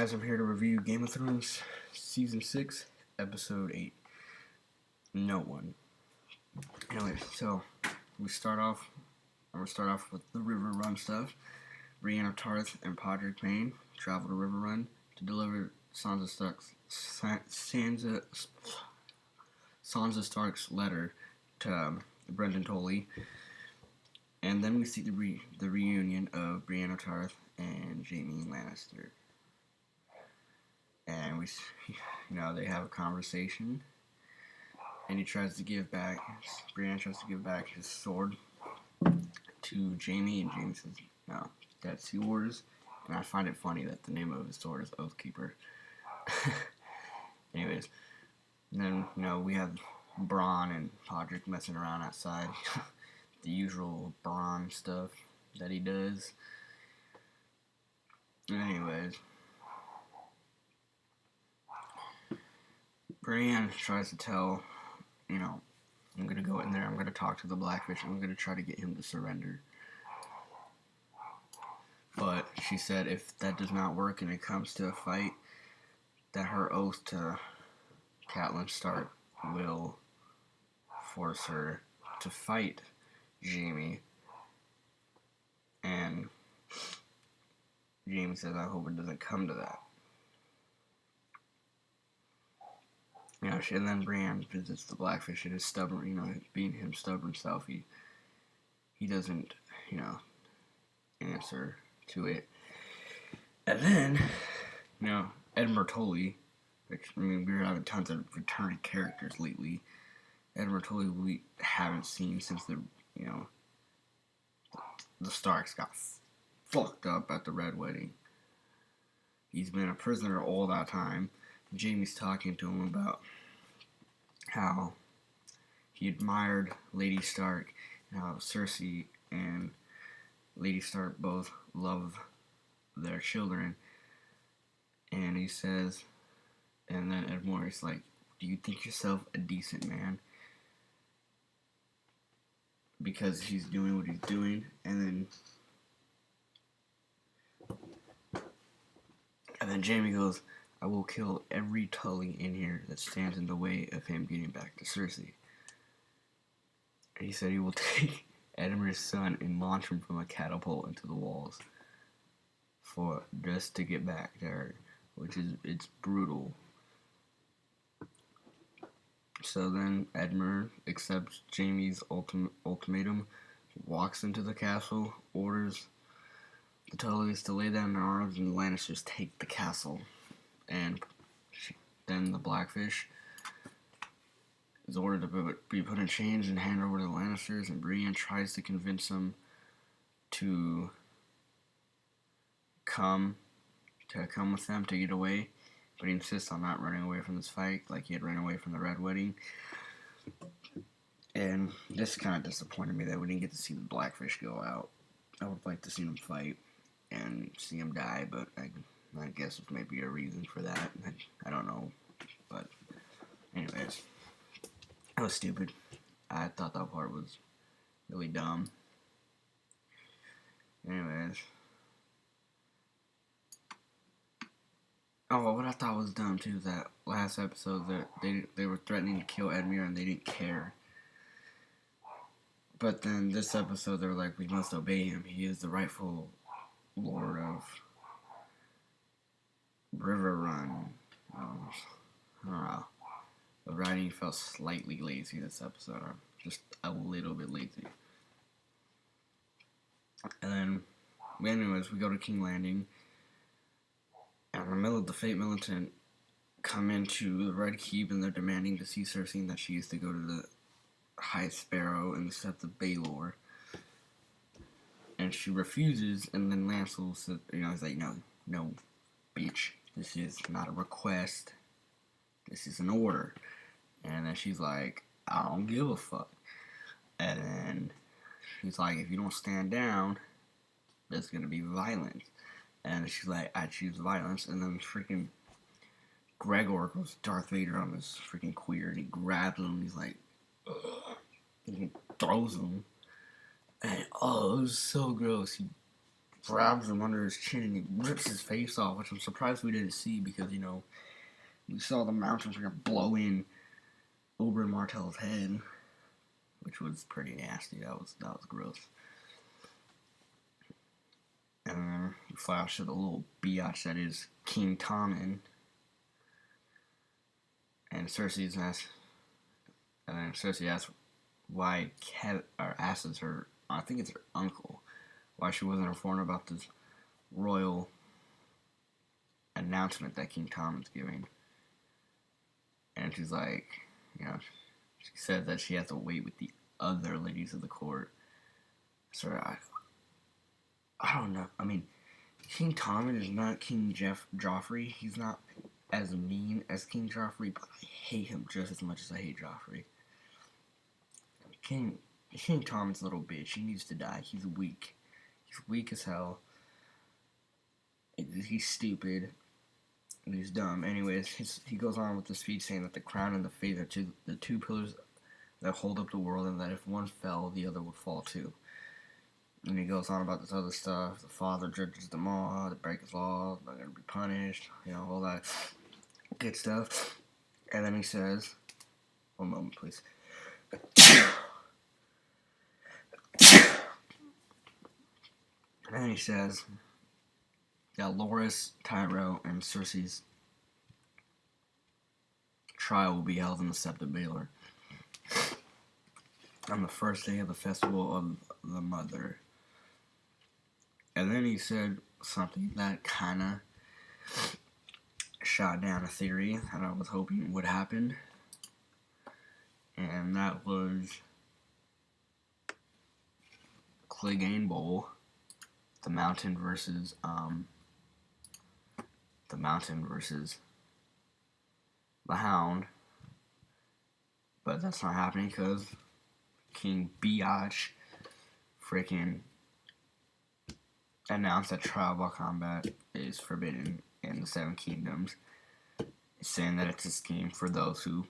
guys, I'm here to review Game of Thrones Season 6, Episode 8. No one. Anyway, so we start off. I'm going to start off with the River Run stuff. Brienne of Tarth and Podrick Payne travel to River Run to deliver Sansa Stark's letter to Brendan Tully. And then we see the reunion of Brienne of Tarth and Jaime Lannister. And they have a conversation, and Brienne tries to give back his sword to Jaime, and Jaime says, no, that's yours. And I find it funny that the name of his sword is Oathkeeper. Anyways, and then, we have Bronn and Podrick messing around outside. The usual Bronn stuff that he does. Anyways, Brienne tries to tell, I'm going to go in there, I'm going to talk to the Blackfish, I'm going to try to get him to surrender. But she said if that does not work and it comes to a fight, that her oath to Catelyn Stark will force her to fight Jaime. And Jaime says, I hope it doesn't come to that. And then Brienne visits the Blackfish and is stubborn, being him stubborn self, he doesn't, answer to it. And then, Edmure Tully, which, we're having tons of returning characters lately. Edmure Tully we haven't seen since the Starks got fucked up at the Red Wedding. He's been a prisoner all that time. Jaime's talking to him about how he admired Lady Stark and how Cersei and Lady Stark both love their children. And he says, and then Edmure is like, do you think yourself a decent man? Because he's doing what he's doing. And then Jaime goes, I will kill every Tully in here that stands in the way of him getting back to Cersei. And he said he will take Edmure's son and launch him from a catapult into the walls for just to get back to her, it's brutal. So then Edmure accepts Jaime's ultimatum, walks into the castle, orders the Tullys to lay down their arms, and the Lannisters take the castle. And then the Blackfish is ordered to be put in chains and hand over to the Lannisters, and Brienne tries to convince them to come with them to get away, but he insists on not running away from this fight like he had run away from the Red Wedding. And this kind of disappointed me that we didn't get to see the Blackfish go out. I would like to see him fight and see him die, but I guess there's maybe a reason for that. I don't know. But anyways, that was stupid. I thought that part was really dumb. Anyways. Oh, what I thought was dumb too is that last episode that they were threatening to kill Edmure and they didn't care. But then this episode they were like, we must obey him. He is the rightful Lord of River Run. I don't know. The writing felt slightly lazy this episode. Just a little bit lazy. And then, anyways, we go to King Landing. And in the middle of the Fate Militant come into the Red Keep and they're demanding to see Cersei and that she used to go to the High Sparrow and the Sept of Baelor. And she refuses, and then Lancel says, he's like, no, bitch. This is not a request. This is an order. And then she's like, I don't give a fuck. And then she's like, if you don't stand down, there's going to be violence. And she's like, I choose violence. And then freaking Gregor goes Darth Vader on this freaking queer. And he grabs him. And he's like, ugh. And he throws him. And, it was so gross. He grabs him under his chin and he rips his face off, which I'm surprised we didn't see because, we saw the mountains were going to blow in Oberyn Martell's head, which was pretty nasty. That was gross. And then he flashed to the little biatch that is King Tommen. And Cersei asks why asks her, I think it's her uncle, why she wasn't informed about this royal announcement that King Tommen's giving. And she's like, she says that she has to wait with the other ladies of the court. So I don't know. I mean, King Tommen is not King Joffrey. He's not as mean as King Joffrey, but I hate him just as much as I hate Joffrey. King Tommen's a little bitch. He needs to die. He's weak. He's weak as hell. He's stupid. And he's dumb. Anyways, he goes on with the speech saying that the crown and the faith are the two pillars that hold up the world, and that if one fell, the other would fall too. And he goes on about this other stuff. The father judges them all. They break his law. They're going to be punished. All that good stuff. And then he says, one moment, please. And then he says, Loras, Tyrell, and Cersei's trial will be held in the Sept of Baelor on the first day of the Festival of the Mother. And then he said something that kind of shot down a theory that I was hoping would happen. And that was Clegane Bowl, the Mountain versus the Hound. But that's not happening because King Biatch freaking announced that trial by combat is forbidden in the Seven Kingdoms, saying that it's a scheme for those who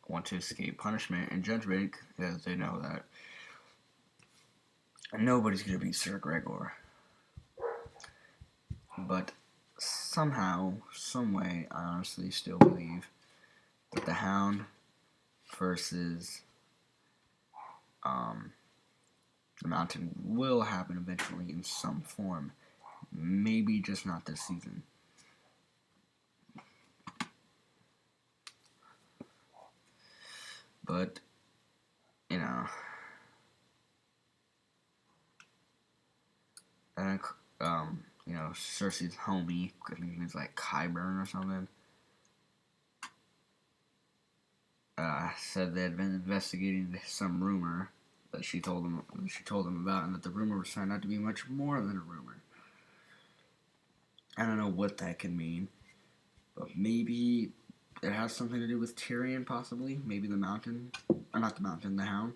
want to escape punishment and judgment, because they know that nobody's going to beat Sir Gregor. But somehow, someway, I honestly still believe that the Hound versus the Mountain will happen eventually in some form. Maybe just not this season. But, and Cersei's homie, I think he's like Qyburn or something, said they had been investigating some rumor that she told them about, and that the rumor was turned out to be much more than a rumor. I don't know what that could mean, but maybe it has something to do with Tyrion, possibly. Maybe the Mountain, or not the Mountain, the Hound.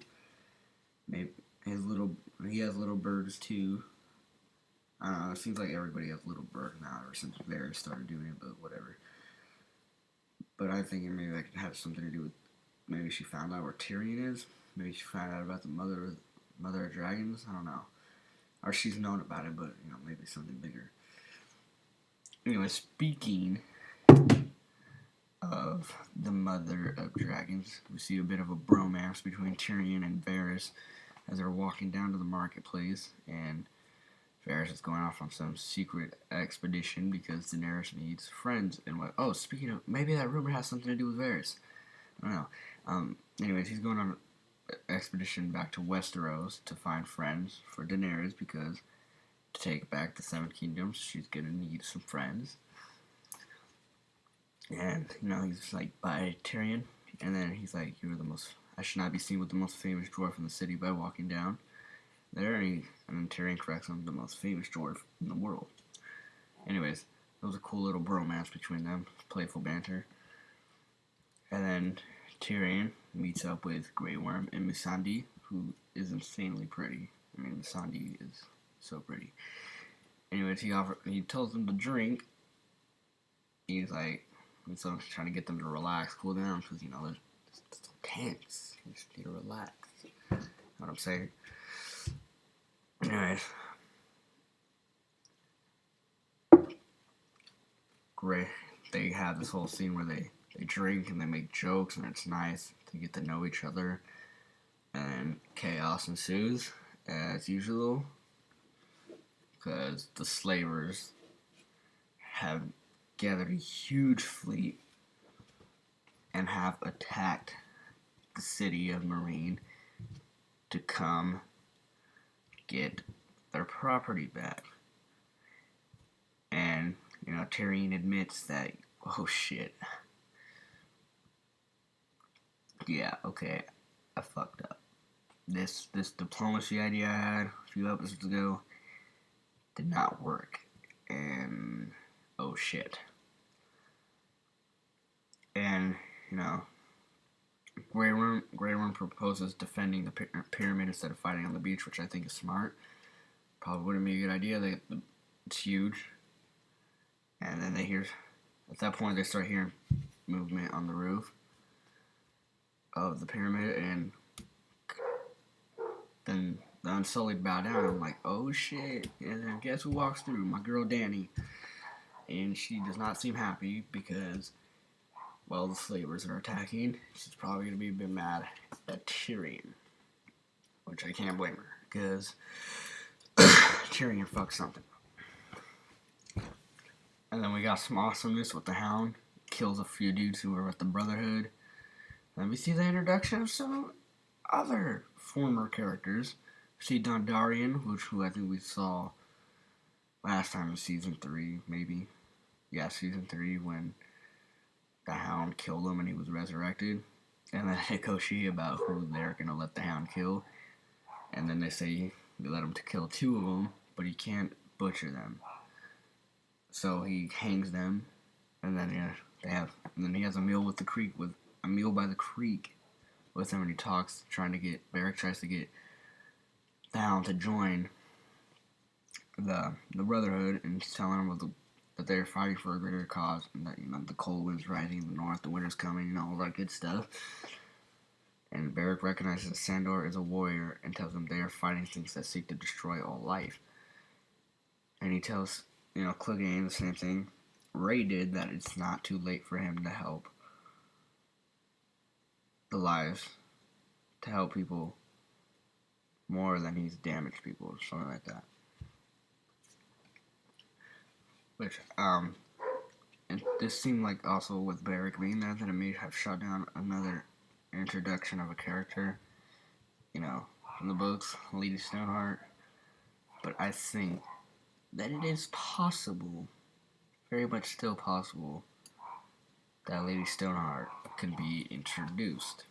Maybe he has little birds too. I don't know. It seems like everybody has little birds now, ever since Varys started doing it, but whatever. But I'm thinking maybe that could have something to do with. Maybe she found out where Tyrion is. Maybe she found out about the mother of dragons. I don't know. Or she's known about it, but maybe something bigger. Anyway, speaking of the mother of dragons, we see a bit of a bromance between Tyrion and Varys as they're walking down to the marketplace, and Varys is going off on some secret expedition because Daenerys needs friends. And speaking of, maybe that rumor has something to do with Varys. I don't know. Anyways, he's going on an expedition back to Westeros to find friends for Daenerys, because to take back the Seven Kingdoms, she's gonna need some friends. And he's like, "Bye, Tyrion," and then he's like, I should not be seen with the most famous dwarf in the city by walking down there." And then Tyrion corrects him, "The most famous dwarf in the world." Anyways, it was a cool little bromance between them, playful banter. And then Tyrion meets up with Grey Worm and Missandei, who is insanely pretty. I mean, Missandei is so pretty. Anyways, he tells them to drink. He's like, trying to get them to relax, cool down, because they're so tense. You just need to relax. You know what I'm saying? Anyways, great. They have this whole scene where they drink and they make jokes, and it's nice to get to know each other. And chaos ensues, as usual, because the slavers have gathered a huge fleet and have attacked the city of Marine to come get their property back. And, Tyrion admits that, oh shit. Yeah, okay, I fucked up. This diplomacy idea I had a few episodes ago did not work. And, oh shit. And, Grey Worm proposes defending the pyramid instead of fighting on the beach, which I think is smart. Probably wouldn't be a good idea. It's huge. And then at that point, they start hearing movement on the roof of the pyramid, and then the Unsullied bow down. I'm like, oh shit. And then guess who walks through? My girl Dany. And she does not seem happy because, well, the slavers are attacking. She's probably going to be a bit mad at Tyrion. Which I can't blame her, because Tyrion fucked something. And then we got some awesomeness with the Hound. Kills a few dudes who were with the Brotherhood. Then we see the introduction of some other former characters. We see Dondarrion, who I think we saw last time in Season 3, maybe. Yeah, Season 3, when the Hound killed him and he was resurrected. And then they negotiate about who they're going to let the Hound kill. And then they say they let him to kill 2 of them, but he can't butcher them. So he hangs them, and then he has a meal with the creek with a meal by the creek with him, and he talks, Beric tries to get the Hound to join the Brotherhood, and he's telling him that they're fighting for a greater cause, and that the cold wind's rising in the north, the winter's coming, and all that good stuff. And Beric recognizes that Sandor is a warrior and tells him they are fighting things that seek to destroy all life. And he tells Clegane the same thing Ray did, that it's not too late for him to help the lives, to help people more than he's damaged people, or something like that. Which, and this seemed like also with Beric being there, that it may have shut down another introduction of a character, from the books, Lady Stoneheart. But I think that it is possible, very much still possible, that Lady Stoneheart can be introduced.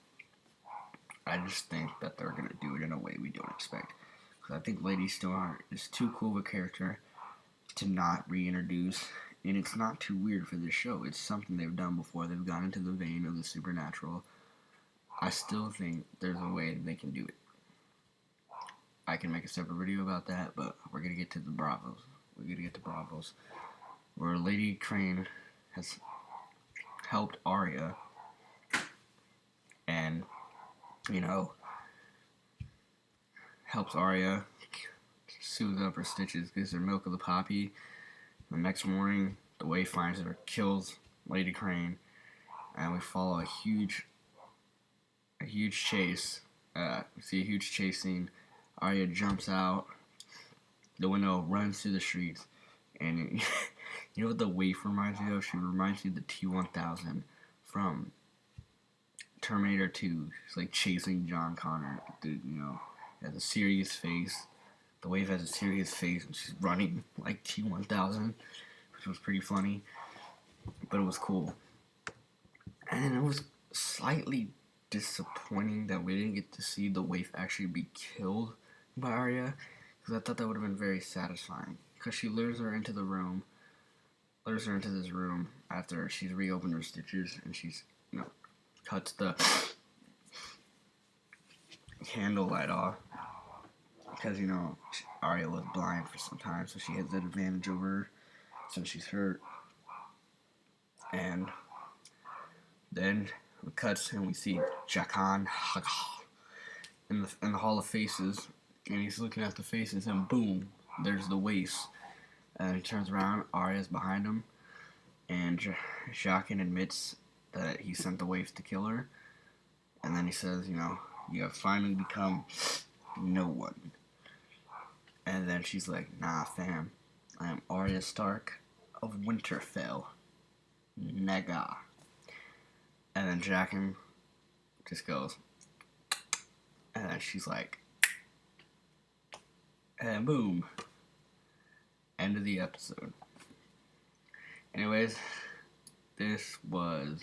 I just think that they're going to do it in a way we don't expect. Because I think Lady Stoneheart is too cool of a character to not reintroduce, and it's not too weird for this show. It's something they've done before. They've gone into the vein of the supernatural. I still think there's a way that they can do it. I can make a separate video about that, but we're going to get to the Bravos. Where Lady Crane has helped Arya and, helps Arya soothe up her stitches, gives her milk of the poppy. The next morning, the Waif finds her, kills Lady Crane, and we follow a huge chase. We see a huge chase scene. Arya jumps out the window, runs through the streets, and you know what the Waif reminds me of? She reminds me of the T-1000 from Terminator 2. She's like chasing John Connor. Has a serious face. The Waif has a serious face, and she's running like T-1000, which was pretty funny, but it was cool. And it was slightly disappointing that we didn't get to see the Waif actually be killed by Arya, because I thought that would have been very satisfying. Because she lures her into this room after she's reopened her stitches, and she's, cuts the candle light off. Because, Arya was blind for some time, so she has that advantage over her since she's hurt. And then we cut and we see Jaqen in the Hall of Faces, and he's looking at the faces, and boom, there's the Waif. And he turns around, Arya's behind him, and Jaqen admits that he sent the waif to kill her, and then he says, you have finally become no one. And then she's like, nah, fam, I am Arya Stark of Winterfell. Nega. And then Jaqen just goes, and then she's like, and boom. End of the episode. Anyways, this was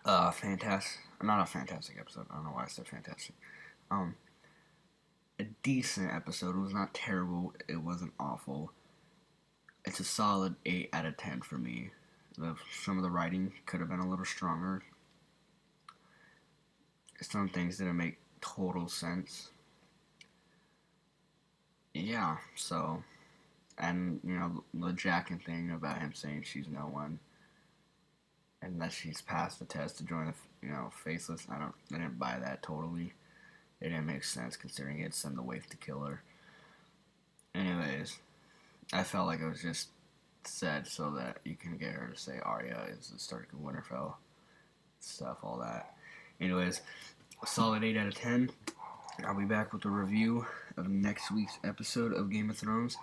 a fantastic, not a fantastic episode. I don't know why I said fantastic. A decent episode. It was not terrible. It wasn't awful. It's a solid 8 out of 10 for me. Some of the writing could have been a little stronger. Some things didn't make total sense. Yeah, so, and, the Jaqen thing about him saying she's no one, and that she's passed the test to join the, Faceless, I didn't buy that totally. It didn't make sense considering he'd send the waif to kill her. Anyways, I felt like it was just said so that you can get her to say Arya is the Stark of Winterfell. Stuff, all that. Anyways, a solid 8 out of 10. I'll be back with a review of next week's episode of Game of Thrones,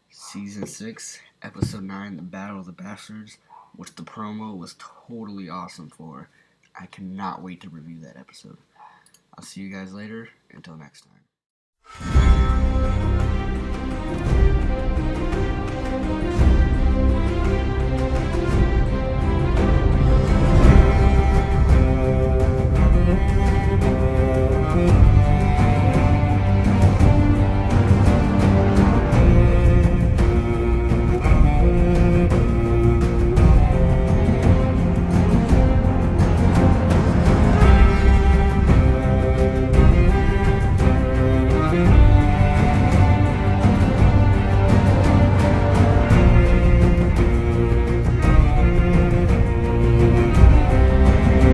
Season 6, Episode 9, The Battle of the Bastards, which the promo was totally awesome for. I cannot wait to review that episode. I'll see you guys later. Until next time.